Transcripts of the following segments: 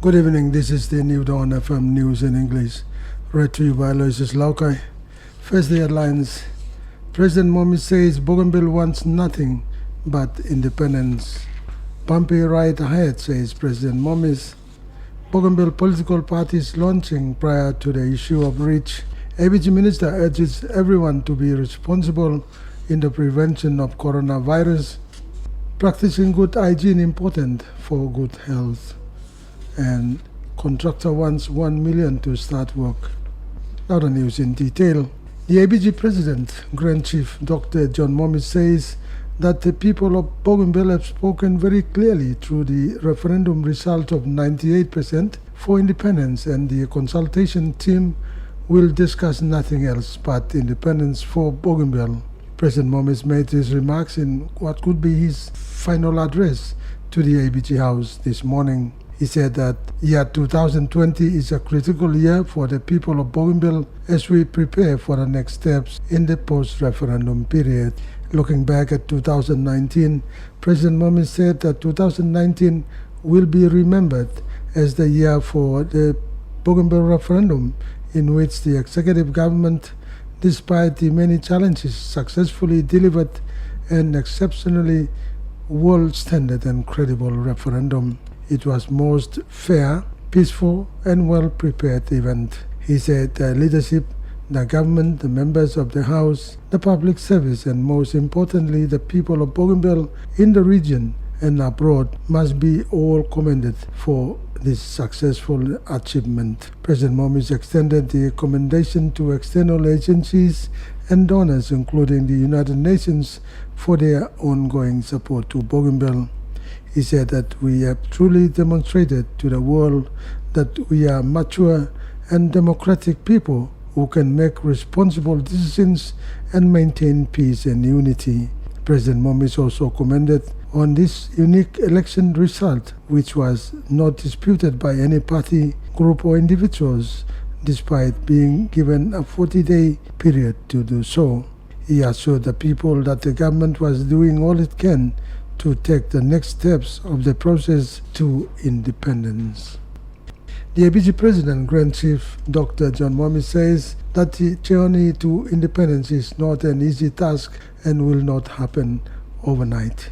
Good evening, this is the New Dawn FM News in English, read to you by Aloysius Laukai. First, the headlines. President Momi says Bougainville wants nothing but independence. Bumpy ride ahead, says President Momis. Bougainville political parties launching prior to the issue of reach. ABG Minister urges everyone to be responsible in the prevention of coronavirus. Practicing good hygiene important for good health. And contractor wants $1 million to start work. Now the news in detail. The ABG President, Grand Chief Dr. John Momis, says that the people of Bougainville have spoken very clearly through the referendum result of 98% for independence, and the consultation team will discuss nothing else but independence for Bougainville. President Momis made his remarks in what could be his final address to the ABG House this morning. He said that year 2020 is a critical year for the people of Bougainville as we prepare for the next steps in the post-referendum period. Looking back at 2019, President Momi said that 2019 will be remembered as the year for the Bougainville referendum, in which the executive government, despite the many challenges, successfully delivered an exceptionally world-standard and credible referendum. It was most fair, peaceful, and well-prepared event. He said the leadership, the government, the members of the House, the public service, and most importantly, the people of Bougainville in the region and abroad must be all commended for this successful achievement. President Momis extended the commendation to external agencies and donors, including the United Nations, for their ongoing support to Bougainville. He said that we have truly demonstrated to the world that we are mature and democratic people who can make responsible decisions and maintain peace and unity. President Momis also commended on this unique election result, which was not disputed by any party, group or individuals, despite being given a 40-day period to do so. He assured the people that the government was doing all it can to take the next steps of the process to independence. The ABG President, Grand Chief Dr. John Momi, says that the journey to independence is not an easy task and will not happen overnight.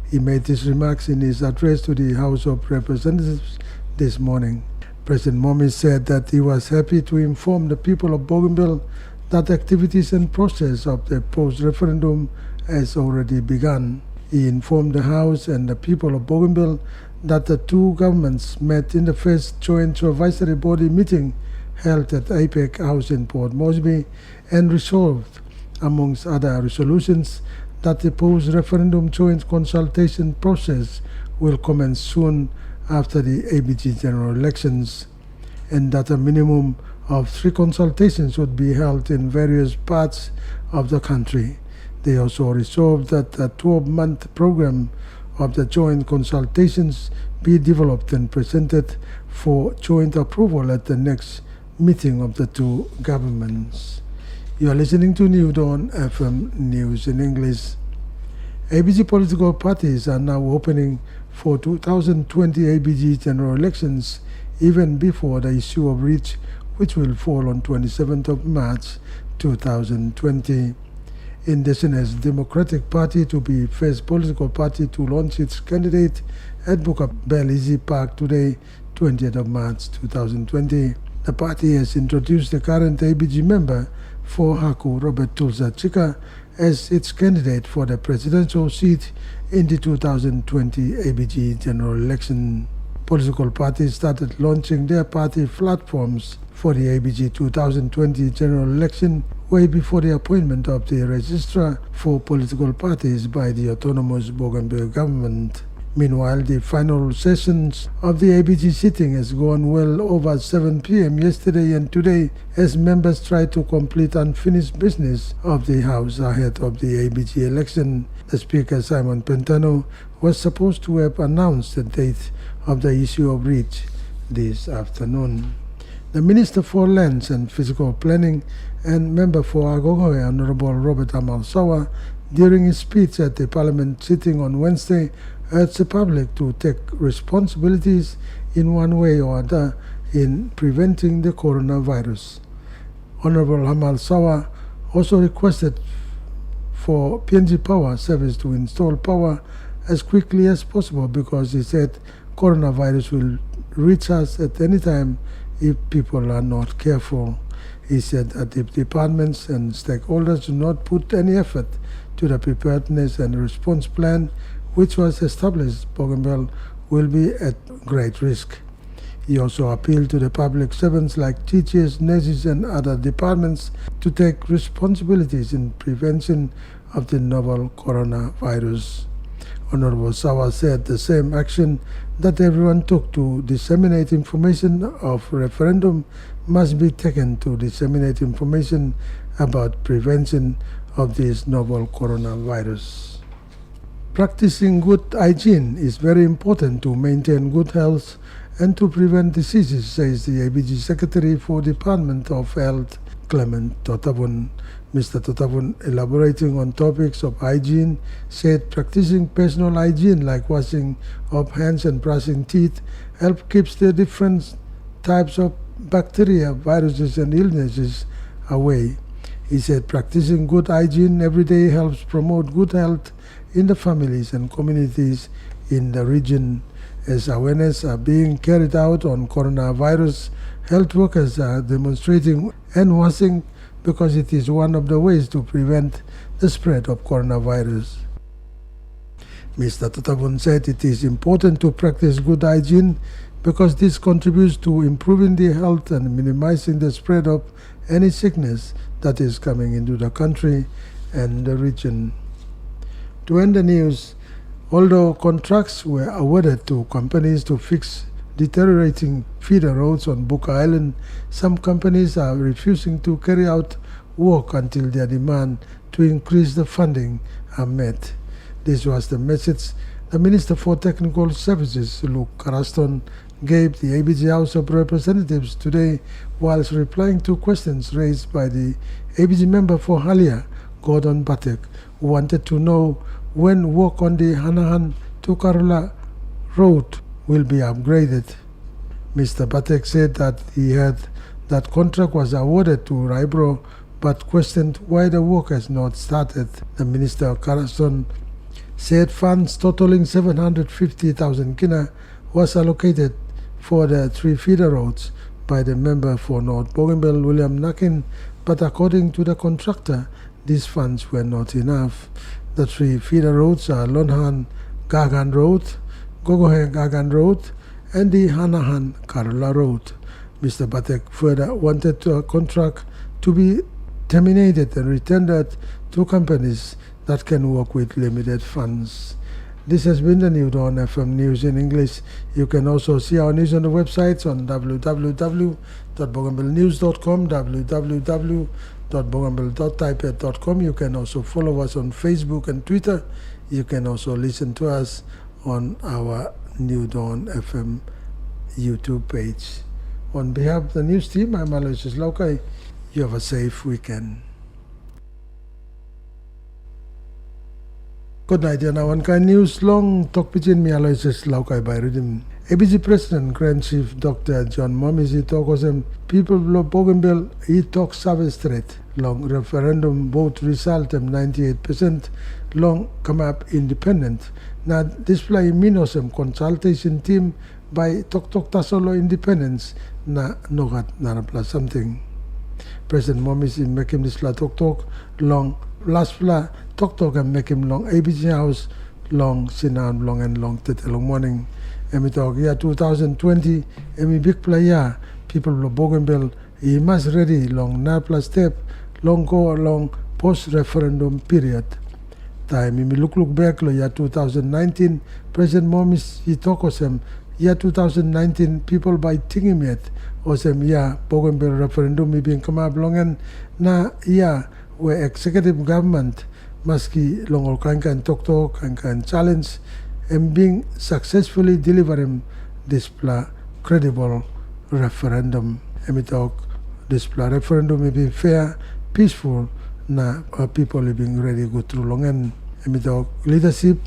He made these remarks in his address to the House of Representatives this morning. President Momi said that he was happy to inform the people of Bougainville that activities and process of the post-referendum has already begun. He informed the House and the people of Bougainville that the two governments met in the first joint supervisory body meeting held at APEC House in Port Moresby and resolved, amongst other resolutions, that the post-referendum joint consultation process will commence soon after the ABG general elections, and that a minimum of 3 consultations would be held in various parts of the country. They also resolved that a 12-month program of the joint consultations be developed and presented for joint approval at the next meeting of the two governments. You are listening to New Dawn FM News in English. ABG political parties are now opening for 2020 ABG general elections even before the issue of reach, which will fall on 27th of March 2020. Indigenous Democratic Party to be first political party to launch its candidate at Bukabelizi Park today, 20th of March 2020. The party has introduced the current ABG member for Haku, Robert Tulsa Chika, as its candidate for the presidential seat in the 2020 ABG general election. Political parties started launching their party platforms for the ABG 2020 general election way before the appointment of the registrar for political parties by the autonomous Bougainville government. Meanwhile, the final sessions of the ABG sitting has gone well over 7 p.m. yesterday and today as members try to complete unfinished business of the House ahead of the ABG election. The Speaker, Simon Pentano, was supposed to have announced the date of the issue of reach this afternoon. The Minister for Lands and Physical Planning and Member for Agogoe, Honorable Robert Amalsawa, during his speech at the Parliament sitting on Wednesday, urged the public to take responsibilities in one way or other in preventing the coronavirus. Honorable Hamal Sawa also requested for PNG Power Service to install power as quickly as possible because he said coronavirus will reach us at any time if people are not careful. He said that if departments and stakeholders do not put any effort to the preparedness and response plan which was established, Bougainville will be at great risk. He also appealed to the public servants like teachers, nurses and other departments to take responsibilities in prevention of the novel coronavirus. Honorable Sawa said the same action that everyone took to disseminate information of referendum must be taken to disseminate information about prevention of this novel coronavirus. Practicing good hygiene is very important to maintain good health and to prevent diseases, says the ABG Secretary for Department of Health, Clement Totavun. Mr. Totavun, elaborating on topics of hygiene, said practicing personal hygiene like washing of hands and brushing teeth help keeps the different types of bacteria, viruses and illnesses away. He said practicing good hygiene every day helps promote good health in the families and communities in the region. As awareness are being carried out on coronavirus, health workers are demonstrating hand washing because it is one of the ways to prevent the spread of coronavirus. Mr. Totavun said it is important to practice good hygiene because this contributes to improving the health and minimizing the spread of any sickness that is coming into the country and the region. To end the news, although contracts were awarded to companies to fix deteriorating feeder roads on Buka Island, some companies are refusing to carry out work until their demand to increase the funding are met. This was the message the Minister for Technical Services, Luke Caraston, gave the ABG House of Representatives today whilst replying to questions raised by the ABG member for Halia, Gordon Batek, who wanted to know when work on the Hanahan to Karula road will be upgraded. Mr. Batek said that he heard that contract was awarded to Raibro but questioned why the work has not started. The Minister Caraston said funds totaling 750,000 kina was allocated for the 3 feeder roads by the member for North Bougainville, William Nakin, but according to the contractor, these funds were not enough. The 3 feeder roads are Lonhan Gagan Road, Gogohe Gagan Road, and the Hanahan Karula Road. Mr. Batek further wanted a contract to be terminated and retendered to companies that can work with limited funds. This has been the New Dawn FM News in English. You can also see our news on the websites on www.bougainvillenews.com, www.bougainville.taipei.com. You can also follow us on Facebook and Twitter. You can also listen to us on our New Dawn FM YouTube page. On behalf of the news team, I'm Aloysius Laukai. You have a safe weekend. Good night, and one kind news long Tok Pisin mi Aloysius Laukai by Rhythm. ABG President Grand Chief Dr. John Momisi Tokosem people of Bougainville he talk service straight long referendum vote result 98% long come up independent. Now display minosem consultation team by Tok Tasolo Independence na nogat narapla something. President Momisi make him display Tok long last fla Tok and make him long ABG House long sinan long and long long morning. Emi talk year 2020 emi big player people of Bougainville he must ready long napla step long go along post referendum period. Time emi look back lo year 2019 President Momis he talk osem year 2019 people by tingim yet osem ya Bougainville referendum mi bin come up long and na ya where executive government maski long kan Tok kan challenge and being successfully delivering this credible referendum. Emi talk this referendum may be fair, peaceful, na people living ready go through long and emi talk leadership,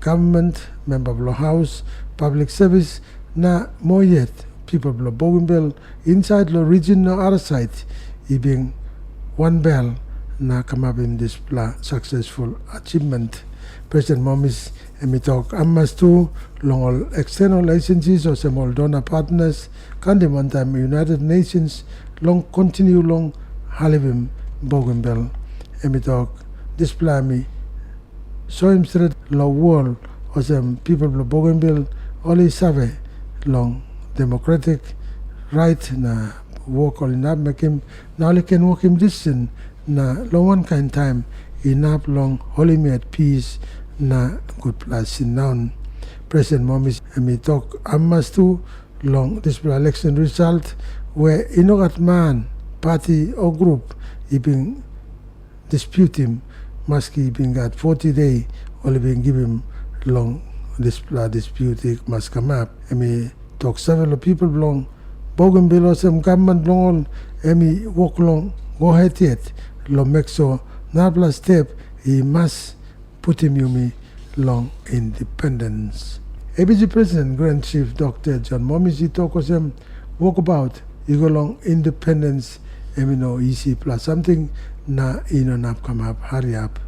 government, member of the house, public service, na more yet people blo Bougainville inside the region no other side being one bell na come up in this successful achievement. President Momis emi talk amas to long all external agencies or some all donor partners can one time United Nations long continue long halivim Bougainville emi talk display me so him straight law world or some people of Bougainville only save long democratic right na work all enough make him now he can work him distant na long one kind time enough long holy made peace na good place in noun. President Momis emi talk amas to long this election result where inogat man party or group been dispute him maski been got 40 days only been give him long this dispute must come up. Emi talk several people long Bougainville or some government long emi walk long go ahead yet lo make so nabla step he must put him yumi long independence. ABG President Grand Chief Dr. John Momisi talk of them walk about you go long independence no easy plus something na nap come up hurry up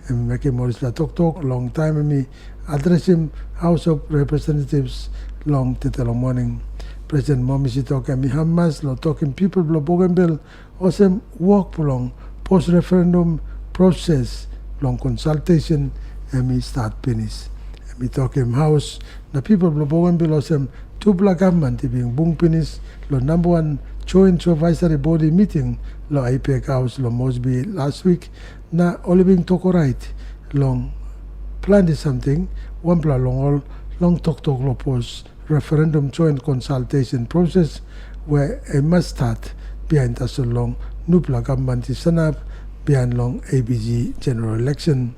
and make him more talk long time me address him House of Representatives long till morning. President Momisi talk and Hamas lo talking people blo Bougainville or some work long post referendum process long consultation and me start finish. And me talk him house the people blo Bougainville or some two black government being bung finish lo number one joint supervisory body meeting lo IPEC house lo Mosby last week na only being talk right long plan something one plan long all long talk lo post referendum joint consultation process where a must start behind us so long nupla government is up behind long ABG general election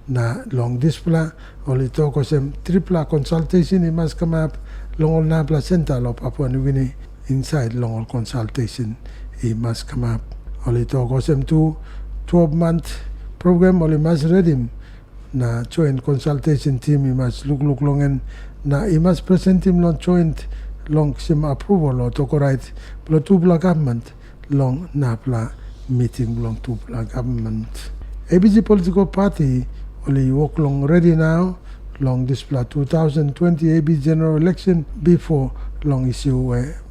na long display only talk of some triple consultation it must come up long all nabla center of Papua New Guinea inside long all consultation it must come up only talk of some 12-month program only must read him na joint consultation team he must look long and na he must present him long joint long sim approval or talk right but two black government long napla meeting long two black government. ABG political party only work long ready now long display 2020 AB general election before long issue where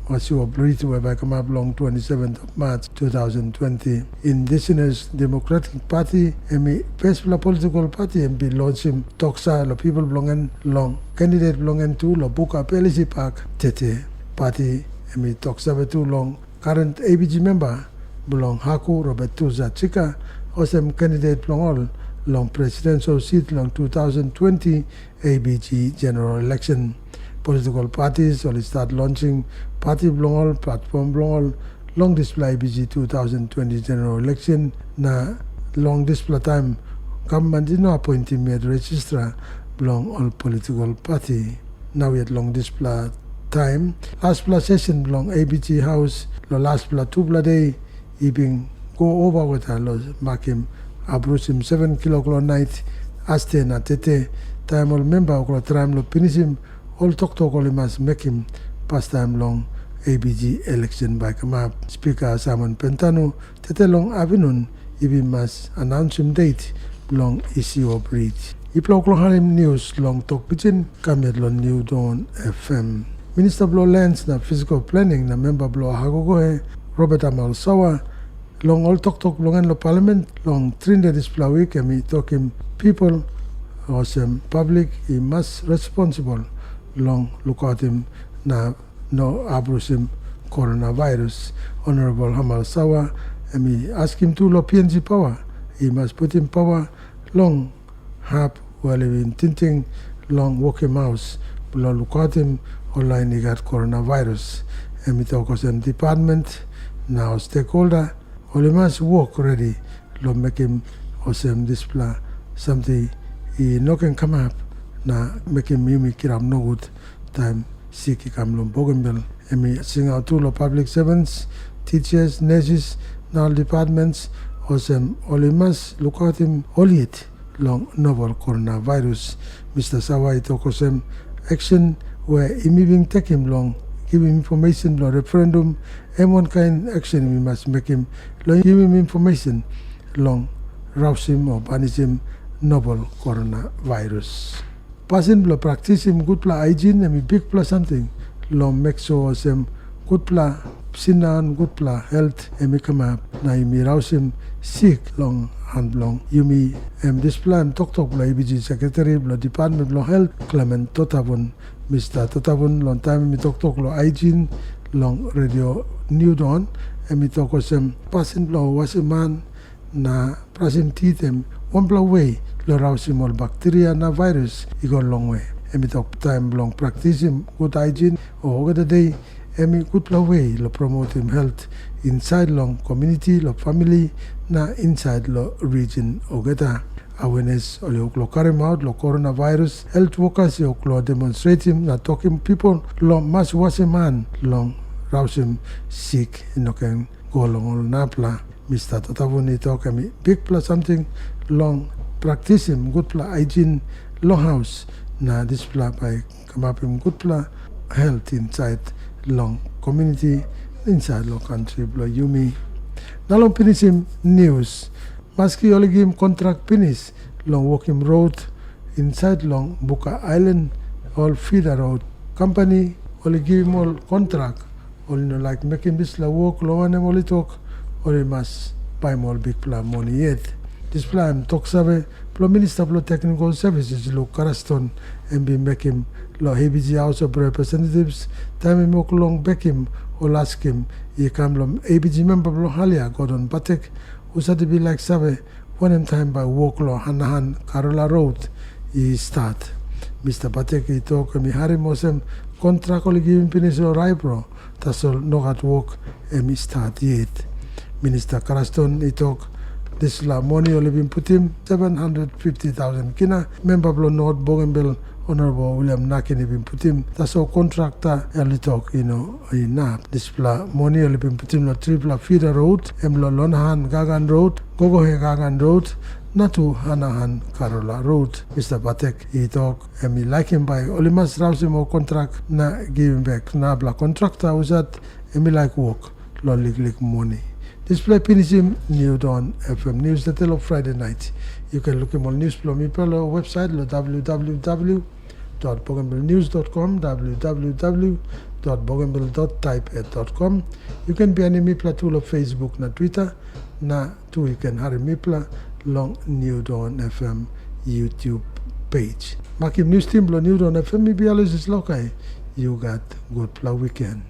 brief whereby come up long 27th of March 2020. Indigenous Democratic Party emi first political party MP launch him toksa lo people belongen long candidate belongen to lo buka PLC Park tete party emi toksa betu long current ABG member belong Haku Robert Tuza Chika osem candidate belong all long presidential seat long 2020 ABG general election. Political parties will start launching party belong all platform belong all long display ABG 2020 general election na long display time government did not appoint him yet registrar belong all political party. Now we at long display time last plus session belong ABG house lo last plus 2 day he been go over with her lo mark him abrush him 7 o'clock night aste na tete time all member oklo time lo finish him all talk only must make him pass time long ABG election by come up. Speaker Simon Pentano tete long afternoon he must announce him date long issue of reach. Iplok long halim news long Tok Pisin kamet long New Dawn FM. Minister Blow Lands na physical planning na member Blow Hagogohe Robert Amal Sawa long all talk long lo parliament long Trinidad display week and me talk him people or some public he must responsible long look at him na no abrusim coronavirus. Honorable Hamal Sawa and me ask him to lo PNG power he must put in power long hap while he been tinting long walking mouse below look at him online he got coronavirus and me talk of some department now stakeholder only must work ready lo make him or some display something he no can come up na make him mimi kiram no good time siki kam lom Bougainville and me sing out to lo public servants teachers nurses now departments or some only must look at him only it long novel coronavirus. Mr. Sawa talk of some action where him even take him long, give him information long referendum, and one kind action we must make him long, give him information long, rouse him or banish him novel coronavirus. Person blo practice him good pla hygiene and big pla something long make sure him good pla sinan good pla health and come up na mi rouse him sick long and long yumi this plan tok blo IBG secretary blo department blo health Clement Totavon Mr. Totavon long time mi tok blo hygiene long radio new dawn and mi tok him person blo was a man na present teeth him one blow way lo rouse him all bacteria na virus he go long way and mi tok time long practice him good hygiene or the day emi good pla way lo promote him health inside long community lo family na inside lo region ogeta awareness lo carry out lo coronavirus health workers yo lo demonstrate him na talking people lo mas was a man long rouse him sick no can go long na pla Mr. Totavoni talk emi big pla something long practice him good pla hygiene long house na this pla by come up him good pla health inside long community inside long country blo yumi nalong finish him news maski only give him contract finish long walking road inside long Buka Island all feeder road company only give him all contract only no like making this la work lo one only talk only must buy more big plan money yet this plan talk save plo minister plo technical services lo Caraston and be make him lo ABG House of Representatives time him walk long back him or ask him he come lo ABG member lo Halia Gordon Patek who said to be like save one time by walk lo Hanahan Carola Road he start Mr. Patek he talk me Harry Mosem contract only give him finish or Raibro that's all no at work and he start yet Minister Caraston he talk this la money only been put him 750,000 kina member blo North Bougainville Honorable William Nakin been put him that's all contractor early talk enough this pla money only been put him la triple feeder road emlo Lonhan Gagan Road Gogohe Gagan Road Natu Hanahan Carola Road Mr. Patek he talk and he like him by only must rouse him or contract na give him back na bla contractor was that and me like work lo lik money. Display finish him New Dawn FM News the tell of Friday night. You can look him on news from my website www.bougainvillenews.com www.bougainville.typeit.com. You can be an me tool of Facebook na Twitter na too you can hurry me long New Dawn FM YouTube page. Makim news team New Dawn FM me be always is lokai. You got good weekend.